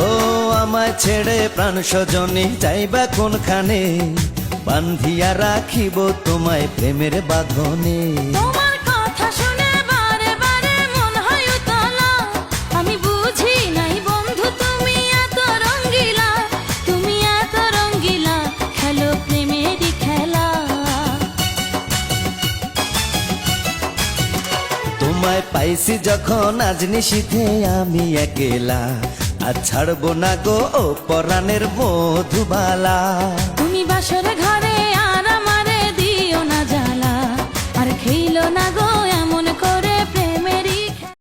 ও আমায় ছেড়ে প্রাণ স্বজনে যাইবা কোনখানে, বান্ধিয়া রাখিব তোমায় প্রেমের বাঁধনে। তোমার কথা শুনে বারে বারে মন হয় উতলা, আমি বুঝি নাই বন্ধু তুমি এত রঙ্গিলা, তুমি এত রঙ্গিলা, খেলো প্রেমেরই খেলা। তোমায় পাইছি যখন আজ নিশীথে আমি একলা, আর ছাড়বো না গো ও পরাণের মধুবালা। তুমি বাসর ঘরে